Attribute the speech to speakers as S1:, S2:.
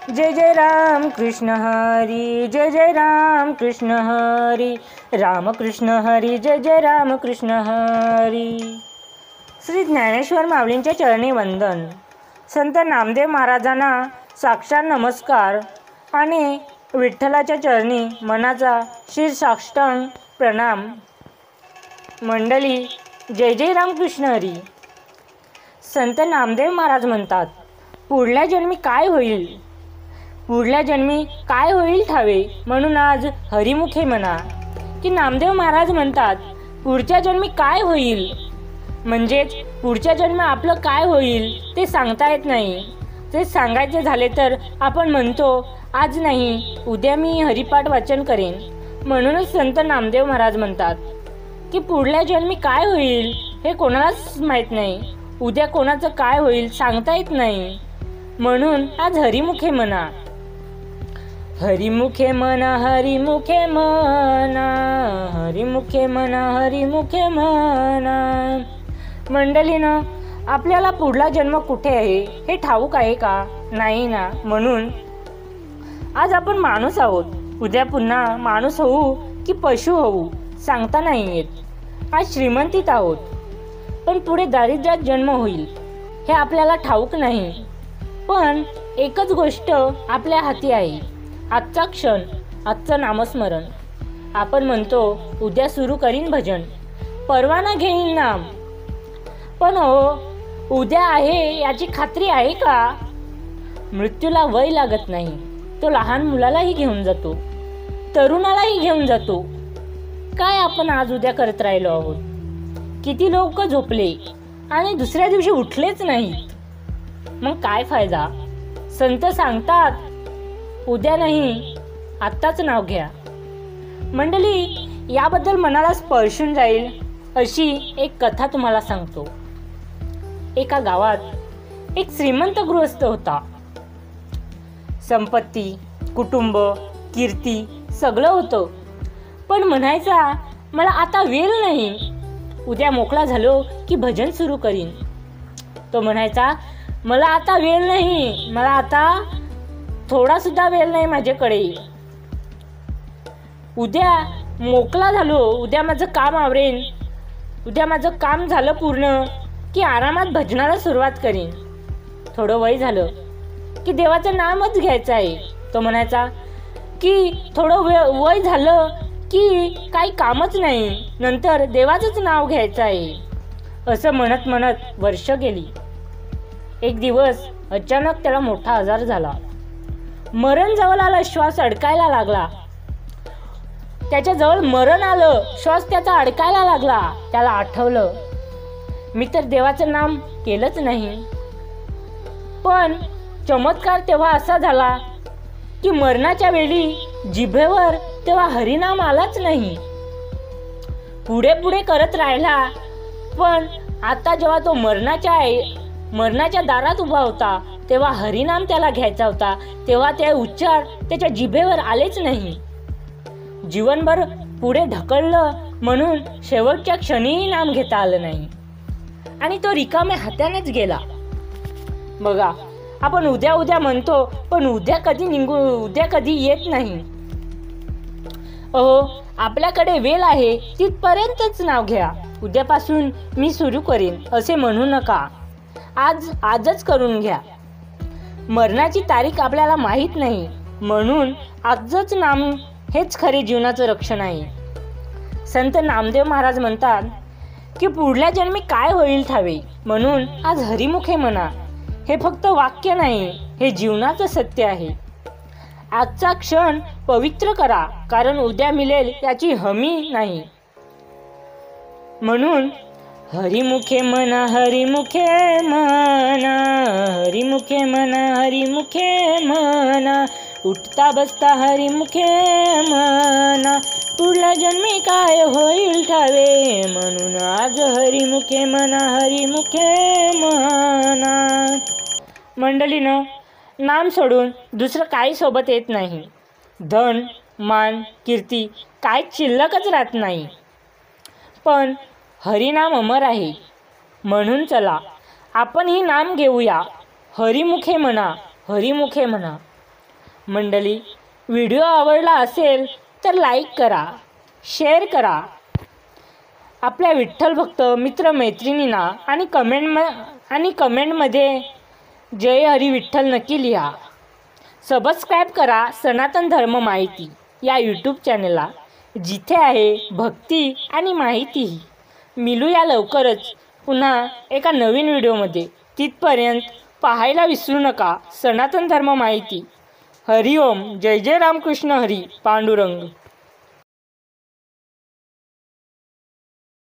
S1: जय जय राम कृष्ण हरी, जय जय राम कृष्ण हरी, राम कृष्ण हरी, जय जय राम कृष्ण हरी. श्री ज्ञानेश्वर माऊलींच्या चरणी वंदन. संत नामदेव महाराजांना साक्षात नमस्कार आणि विठ्ठलाच्या चरणी मनाचा शीर्षाष्टांग प्रणाम. मंडळी, जय जय रामकृष्ण हरी. संत नामदेव महाराज म्हणतात, पुढल्या जन्मी काय होईल, पुढल्या जन्मी काय होईल ठावे, म्हणून आज हरिमुखे म्हणा. की नामदेव महाराज म्हणतात, पुढच्या जन्मी काय होईल, म्हणजेच पुढच्या जन्मी आपलं काय होईल ते सांगता येत नाही. ते सांगायचे झाले तर आपण म्हणतो, आज नाही उद्या मी हरिपाठ वाचन करेन. म्हणूनच संत नामदेव महाराज म्हणतात की पुढल्या जन्मी काय होईल हे कोणालाच माहीत नाही. उद्या कोणाचं काय होईल सांगता येत नाही. म्हणून आज हरिमुखे म्हणा. हरिमुखे म्हणा, हरिमुखे म्हणा, हरिमुखे म्हणा, हरिमुखे म्हणा. मंडळीनं, आपल्याला पुढला जन्म कुठे आहे हे ठाऊक आहे का? नाही ना. म्हणून आज आपण माणूस आहोत, उद्या पुन्हा माणूस होऊ की पशु होऊ सांगता नाही येत. आज श्रीमंतीत आहोत, पण पुढे दारिद्र्यात जन्म होईल हे आपल्याला ठाऊक नाही. पण एकच गोष्ट आपल्या हाती आहे, आजचा क्षण, आजचं नामस्मरण. आपण म्हणतो, उद्या सुरू करीन भजन, परवा ना घेईन नाम. पण हो, उद्या आहे याची खात्री आहे का? मृत्यूला वय लागत नाही. तो लहान मुलालाही घेऊन जातो, तरुणालाही घेऊन जातो. काय आपण आज उद्या करत राहिलो आहोत? किती लोक झोपले आणि दुसऱ्या दिवशी उठलेच नाहीत. मग काय फायदा? संत सांगतात, उद्या नाही आत्ताच नाव घ्या. मंडळी, याबद्दल मनाला स्पर्शून जाईल अशी एक कथा तुम्हाला सांगतो. एका गावात एक श्रीमंत गृहस्थ होता. संपत्ती, कुटुंब, कीर्ती सगळं होतं. पण म्हणायचा, मला आता वेळ नाही, उद्या मोकळा झालो की भजन सुरू करीन. तो म्हणायचा, मला आता वेळ नाही, मला आता थोडा सुद्धा वेळ नाही माझ्याकडे. उद्या मोकळा झालो, उद्या माझं काम आवरेन, उद्या माझं काम झालं पूर्ण की आरामात भजनाला सुरुवात करीन. थोडं वय झालं की देवाचं नामच घ्यायचं आहे. तो म्हणायचा की थोडं वय झालं की काही कामच नाही, नंतर देवाचंच नाव घ्यायचं आहे. असं म्हणत म्हणत वर्ष गेली. एक दिवस अचानक त्याला मोठा आजार झाला. मरण जवळ आलं, श्वास अडकायला लागला. त्याच्या जवळ मरण आलं, श्वास त्याचा अडकायला लागला. त्याला आठवलं, मी तर देवाचं नाम केलंच नाही. पण चमत्कार तेव्हा असा झाला की मरणाच्या वेळी जिभेवर तेव्हा हरिनाम आलाच नाही. पुढे पुढे करत राहिला, पण आता जेव्हा तो मरणाच्या दारात उभा होता तेव्हा हरिनाम त्याला घ्यायचा होता, तेव्हा ते उच्चार त्याच्या जिभेवर आलेच नाही. जीवनभर पुढे ढकललं, म्हणून शेवटच्या क्षणीही नाम घेता आलं नाही आणि तो रिकाम्या हातानेच गेला. बघा, आपण उद्या उद्या म्हणतो, पण उद्या कधी येत नाही. आपल्याकडे वेळ आहे तिथपर्यंतच नाव घ्या. उद्यापासून मी सुरू करेन असे म्हणू नका. आजच करून घ्या. मरणाची तारीख आपल्याला माहीत नाही, म्हणून आजच नाम हेच खरे जीवनाचं रक्षण आहे. संत नामदेव महाराज म्हणतात की पुढल्या जन्मी काय होईल ठावे, म्हणून आज हरिमुखे म्हणा. हे फक्त वाक्य नाही, हे जीवनाचं सत्य आहे. आजचा क्षण पवित्र करा, कारण उद्या मिळेल याची हमी नाही. म्हणून हरिमुखे म्हणा, हरिमुखे म्हणा, हरिमुखे म्हणा, हरिमुखे म्हणा. उठता बसता हरिमुखे म्हणा. पुढल्या जन्मी काय होईल ठावे, म्हणून आज हरिमुखे म्हणा, हरिमुखे म्हणा. मंडळीनं, नाम सोडून दुसरं काही सोबत येत नाही. धन, मान, कीर्ती काहीच शिल्लकच राहत नाही. पण हरिनाम अमर आहे. म्हणून चला, आपणही नाम घेऊया. हरिमुखे म्हणा, हरिमुखे म्हणा. मंडळी, व्हिडिओ आवडला असेल तर लाईक करा, शेअर करा, आपल्या विठ्ठल भक्त मित्रमैत्रिणींना आणि कमेंटमध्ये जय हरी विठ्ठल नक्की लिहा. सबस्क्राईब करा सनातन धर्म माहिती या यूट्यूब चॅनलला, जिथे आहे भक्ती आणि माहितीही. मिळूया लवकरच पुन्हा एका नवीन व्हिडिओमध्ये. तिथपर्यंत पाहायला विसरू नका सनातन धर्म माहिती. हरिओम. जय जय रामकृष्ण हरी पांडुरंग.